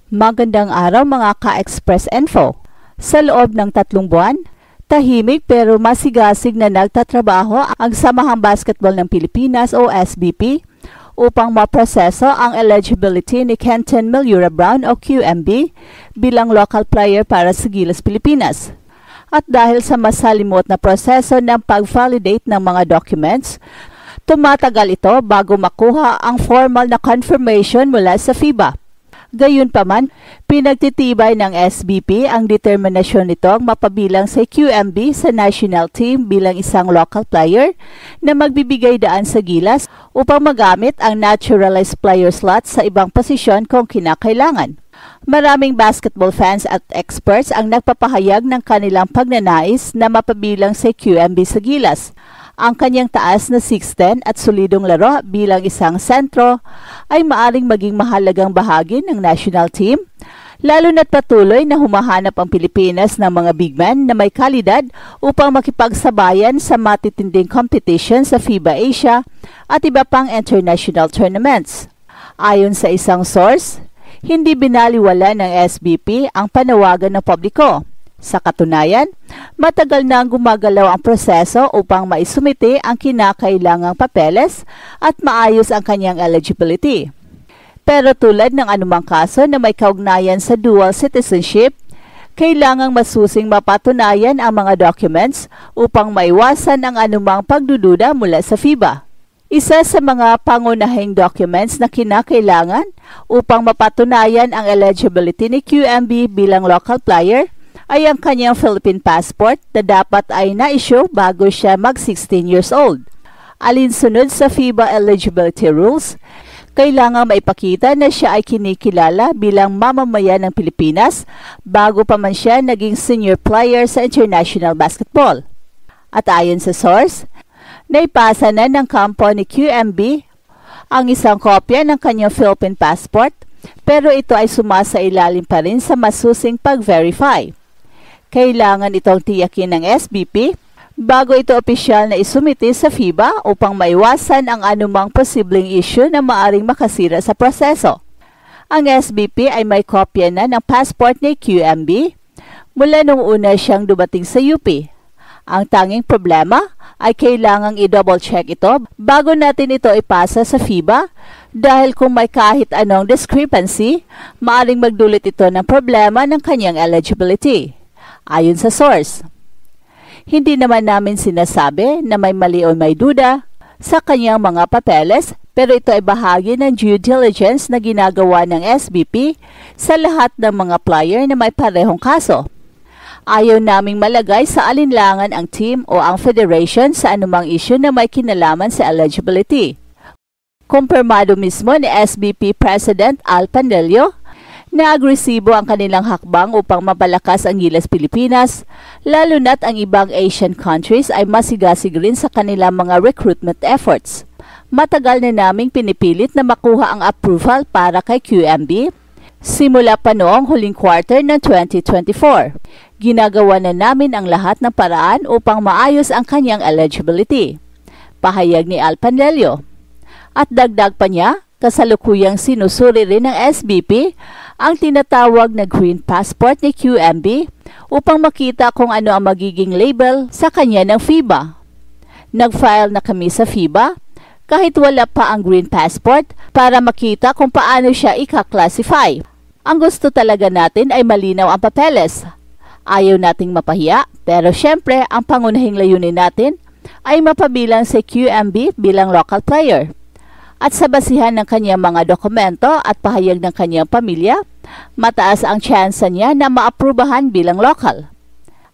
Magandang araw mga ka-Express Info. Sa loob ng 3 buwan, tahimik pero masigasig na nagtatrabaho ang Samahang Basketball ng Pilipinas o SBP upang maproseso ang eligibility ni Kenton Milyura Brown o QMB bilang local player para sa Gilas, Pilipinas. At dahil sa masalimot na proseso ng pag-validate ng mga documents, tumatagal ito bago makuha ang formal na confirmation mula sa FIBA. Gayunpaman, pinagtitibay ng SBP ang determinasyon nitong mapabilang sa QMB sa national team bilang isang local player na magbibigay daan sa Gilas upang magamit ang naturalized player slot sa ibang posisyon kung kinakailangan. Maraming basketball fans at experts ang nagpapahayag ng kanilang pagnanais na mapabilang sa QMB sa Gilas. Ang kanyang taas na 6'10" at solidong laro bilang isang sentro ay maaring maging mahalagang bahagi ng national team, lalo na't patuloy na humahanap ang Pilipinas ng mga big men na may kalidad upang makipagsabayan sa matitinding competition sa FIBA Asia at iba pang international tournaments. Ayon sa isang source, hindi binaliwala ng SBP ang panawagan ng publiko. Sa katunayan, matagal na gumagalaw ang proseso upang maisumite ang kinakailangang papeles at maayos ang kanyang eligibility. Pero tulad ng anumang kaso na may kaugnayan sa dual citizenship, kailangang masusing mapatunayan ang mga documents upang maiwasan ang anumang pagdududa mula sa FIBA. Isa sa mga pangunahing documents na kinakailangan upang mapatunayan ang eligibility ni QMB bilang local player ay ang kanyang Philippine passport na dapat ay na-issue bago siya mag-16 years old. Alinsunod sa FIBA eligibility rules, kailangan maipakita na siya ay kinikilala bilang mamamayan ng Pilipinas bago pa man siya naging senior player sa international basketball. At ayon sa source, naipasa na ng kampo ni QMB ang isang kopya ng kanyang Philippine passport, pero ito ay sumasailalim pa rin sa masusing pag-verify. Kailangan itong tiyakin ng SBP bago ito opisyal na isumite sa FIBA upang maiwasan ang anumang posibleng issue na maaring makasira sa proseso. Ang SBP ay may kopya na ng passport ni QMB mula nung una siyang dumating sa UP. Ang tanging problema ay kailangang i-double check ito bago natin ito ipasa sa FIBA dahil kung may kahit anong discrepancy, maaring magdulot ito ng problema ng kanyang eligibility. Ayon sa source, hindi naman namin sinasabi na may mali o may duda sa kanyang mga papeles, pero ito ay bahagi ng due diligence na ginagawa ng SBP sa lahat ng mga player na may parehong kaso. Ayaw naming malagay sa alinlangan ang team o ang federation sa anumang issue na may kinalaman sa eligibility. Kumpirmado mismo ni SBP President Al Pandelio na agresibo ang kanilang hakbang upang mapalakas ang Gilas, Pilipinas, lalo na't ang ibang Asian countries ay masigasig rin sa kanilang mga recruitment efforts. Matagal na naming pinipilit na makuha ang approval para kay QMB, simula pa noong huling quarter ng 2024. Ginagawa na namin ang lahat ng paraan upang maayos ang kanyang eligibility. Pahayag ni Al Pandelio. At dagdag pa niya, kasalukuyang sinusuri rin ng SBP ang tinatawag na Green Passport ni QMB upang makita kung ano ang magiging label sa kanya ng FIBA. Nag-file na kami sa FIBA kahit wala pa ang Green Passport para makita kung paano siya ika-classify. Ang gusto talaga natin ay malinaw ang papeles. Ayaw nating mapahiya, pero syempre ang pangunahing layunin natin ay mapabilang si QMB bilang local player. At sa basihan ng kanyang mga dokumento at pahayag ng kanyang pamilya, mataas ang tsansa niya na maaprubahan bilang local.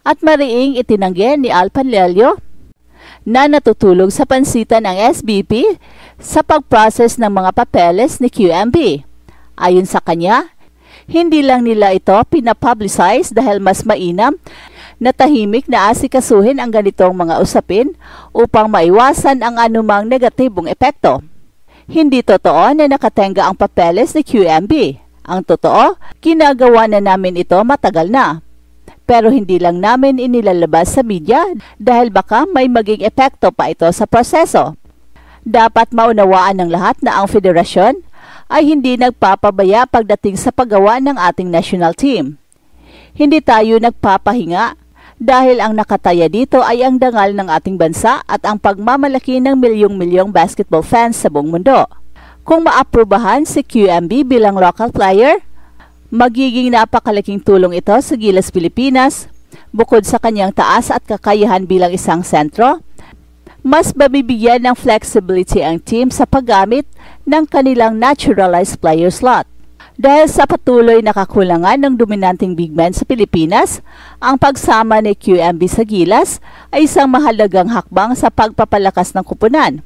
At mariing itinanggi ni Al Pandelio na natutulog sa pansitan ng SBP sa pag-process ng mga papeles ni QMB. Ayon sa kanya, hindi lang nila ito pinapublicize dahil mas mainam na tahimik na asikasuhin ang ganitong mga usapin upang maiwasan ang anumang negatibong epekto. Hindi totoo na nakatenga ang papeles ni QMB. Ang totoo, ginagawa na namin ito matagal na. Pero hindi lang namin inilalabas sa media dahil baka may maging epekto pa ito sa proseso. Dapat maunawaan ng lahat na ang federasyon ay hindi nagpapabaya pagdating sa paggawa ng ating national team. Hindi tayo nagpapahinga dahil ang nakataya dito ay ang dangal ng ating bansa at ang pagmamalaki ng milyong-milyong basketball fans sa buong mundo. Kung maaprubahan si QMB bilang local player, magiging napakalaking tulong ito sa Gilas Pilipinas. Bukod sa kanyang taas at kakayahan bilang isang sentro, mas mabibigyan ng flexibility ang team sa paggamit ng kanilang naturalized player slot. Dahil sa patuloy na kakulangan ng dominanteng big man sa Pilipinas, ang pagsama ni QMB sa Gilas ay isang mahalagang hakbang sa pagpapalakas ng kupunan.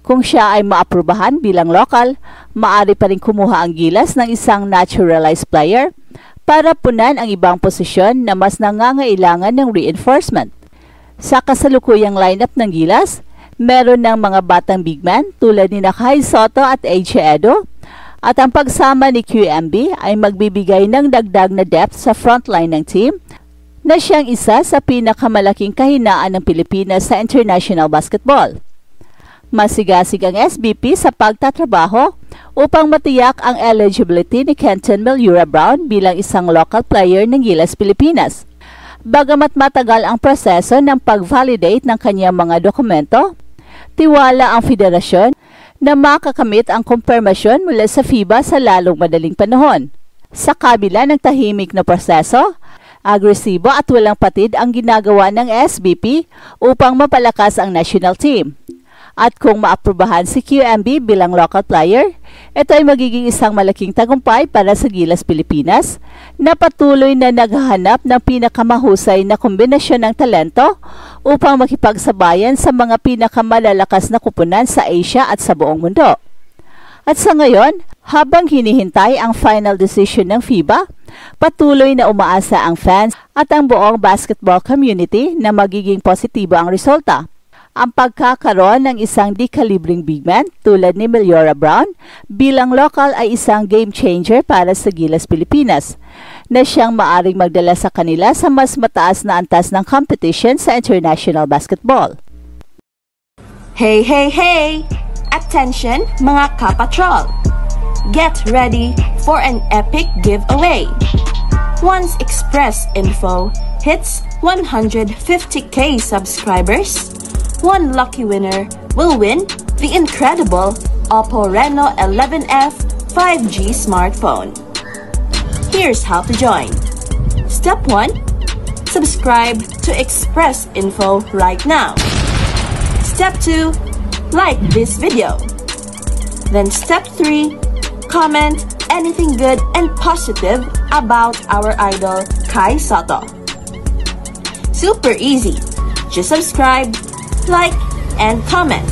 Kung siya ay maaprubahan bilang lokal, maaari pa rin kumuha ang Gilas ng isang naturalized player para punan ang ibang posisyon na mas nangangailangan ng reinforcement. Sa kasalukuyang lineup ng Gilas, meron ng mga batang big man tulad ni Kai Sotto at AJ Edo, at ang pagsama ni QMB ay magbibigay ng dagdag na depth sa frontline ng team na siyang isa sa pinakamalaking kahinaan ng Pilipinas sa international basketball. Masigasig ang SBP sa pagtatrabaho upang matiyak ang eligibility ni Kenton Milyura Brown bilang isang local player ng Gilas Pilipinas. Bagamat matagal ang proseso ng pag-validate ng kanyang mga dokumento, tiwala ang federasyon na makakamit ang kumpirmasyon mula sa FIBA sa lalong madaling panahon. Sa kabila ng tahimik na proseso, agresibo at walang patid ang ginagawa ng SBP upang mapalakas ang national team. At kung maaprubahan si QMB bilang local player, ito ay magiging isang malaking tagumpay para sa Gilas Pilipinas na patuloy na naghahanap ng pinakamahusay na kombinasyon ng talento upang makipagsabayan sa mga pinakamalalakas na kupunan sa Asia at sa buong mundo. At sa ngayon, habang hinihintay ang final decision ng FIBA, patuloy na umaasa ang fans at ang buong basketball community na magiging positibo ang resulta. Ang pagkakaroon ng isang di-kalibring big man tulad ni Milyura Brown bilang local ay isang game changer para sa Gilas Pilipinas na siyang maaring magdala sa kanila sa mas mataas na antas ng competition sa international basketball. Hey, hey, hey! Attention mga kapatrol! Get ready for an epic giveaway! Once Express Info hits 150k subscribers, one lucky winner will win the incredible Oppo Reno 11F 5G smartphone. Here's how to join. Step 1. Subscribe to Express Info right now. Step 2. Like this video. Then step 3. Comment anything good and positive about our idol Kai Sotto. Super easy. Just subscribe, like, and comment.